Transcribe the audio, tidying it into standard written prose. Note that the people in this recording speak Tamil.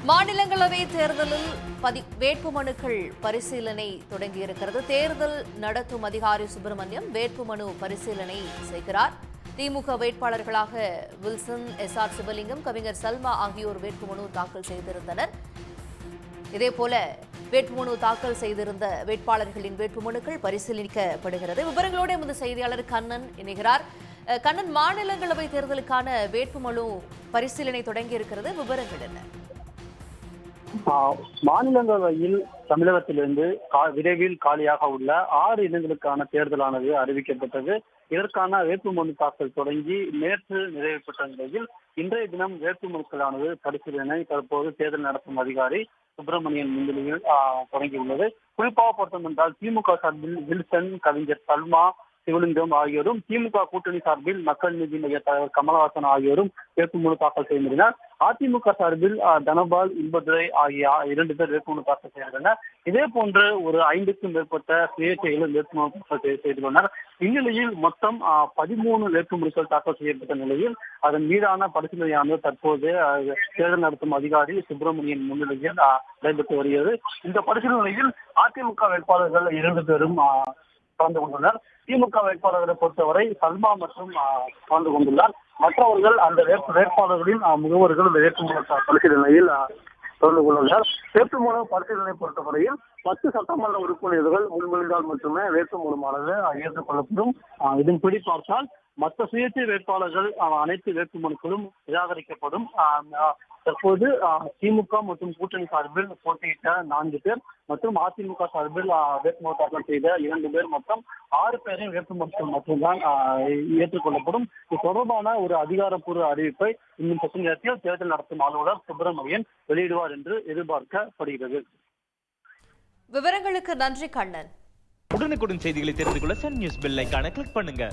மாநிலங்களவை தேர்தலில் வேட்புமனுக்கள் பரிசீலனை தொடங்கியிருக்கிறது. தேர்தல் நடத்தும் அதிகாரி சுப்பிரமணியம் வேட்புமனு பரிசீலனை செய்கிறார். திமுக வேட்பாளர்களாக வில்சன், எஸ்.ஆர். சிவலிங்கம், கவிஞர் சல்மா ஆகியோர் வேட்புமனு தாக்கல் செய்திருந்தனர். இதேபோல வேட்புமனு தாக்கல் செய்திருந்த வேட்பாளர்களின் வேட்புமனுக்கள் பரிசீலிக்கப்படுகிறது. விவரங்களோடு எமது செய்தியாளர் கண்ணன் இணைகிறார். கண்ணன், மாநிலங்களவை தேர்தலுக்கான வேட்புமனு பரிசீலனை தொடங்கியிருக்கிறது. விவரங்கள் என்ன? மாநிலங்களவையில் தமிழகத்திலிருந்து விரைவில் காலியாக உள்ள 6 இடங்களுக்கான தேர்தலானது அறிவிக்கப்பட்டது. இதற்கான வேட்புமனு தாக்கல் தொடங்கி நேற்று நிறைவு பெற்ற நிலையில் இன்றைய தினம் வேட்புமனுக்களானது பரிசீலனை தற்போது தேர்தல் நடத்தும் அதிகாரி சுப்பிரமணியன் முன்னிலையில் தொடங்கியுள்ளது. குறிப்பாக பார்த்தோம் என்றால் திமுக சார்பில் வில்சன், கவிஞர் சல்மா, சிவலிங்கம் ஆகியோரும், திமுக கூட்டணி சார்பில் மக்கள் நீதி மைய தலைவர் கமலஹாசன் ஆகியோரும் வேட்புமனு தாக்கல் செய்திருந்தனர். அதிமுக சார்பில் தனபால், இன்பதுரை ஆகிய 2 பேர் வேட்புமனு தாக்கல் செய்திருந்தனர். இதே போன்று ஒரு 5க்கும் மேற்பட்ட சுயேட்சைகளும் வேட்புமனு தாக்கல் செய்துள்ளனர். இந்நிலையில் மொத்தம் 13 வேட்புமனுக்கள் தாக்கல் செய்யப்பட்ட நிலையில் அதன் மீதான பரிசீலனையானது தற்போது தேர்தல் நடத்தும் அதிகாரி சுப்பிரமணியன் முன்னிலையில் நடைபெற்று வருகிறது. இந்த பரிசீலனையில் அதிமுக வேட்பாளர்கள் 2 பேரும் கலந்து கொண்டுள்ளனர். திமுக வேட்பாளர்களை பொறுத்தவரை சல்மா மற்றும் கலந்து கொண்டுள்ளார். மற்றவர்கள் அந்த வேட்பாளர்களின் முகவர்கள் வேட்புமனு பரிசீலனையில் கலந்து கொண்டுள்ளார். வேட்புமனு பரிசீலனை பொறுத்தவரையில் 10 சட்டமன்ற உறுப்பினர்கள் முன்மொழிந்தால் மட்டுமே வேட்புமனுவானது ஏற்றுக்கொள்ளப்படும். இதன்படி பார்த்தால் மற்ற சுயேட்சை வேட்பாளர்கள் அனைத்து வேட்புமனுக்களும் நிராகரிக்கப்படும். தற்போது திமுக மற்றும் கூட்டணி சார்பில் போட்டியிட்ட 4 பேர் மற்றும் அதிமுக சார்பில் வேட்புமனு தாக்கல் செய்த 2 பேர், மொத்தம் 6 பேரின் வேட்புமனுக்கள் மட்டும்தான் ஏற்றுக்கொள்ளப்படும். இது தொடர்பான ஒரு அதிகாரப்பூர்வ அறிவிப்பை இன்னும் சற்று நேரத்தில் தேர்தல் நடத்தும் அலுவலர் சுப்பிரமணியன் வெளியிடுவார் என்று எதிர்பார்க்கப்படுகிறது. விவரங்களுக்கு நன்றி கண்ணன். உடனுக்குடன் செய்திகளை தெரிந்து கொள்ள சன் நியூஸ் பெல் ஐகானை கிளிக் பண்ணுங்க.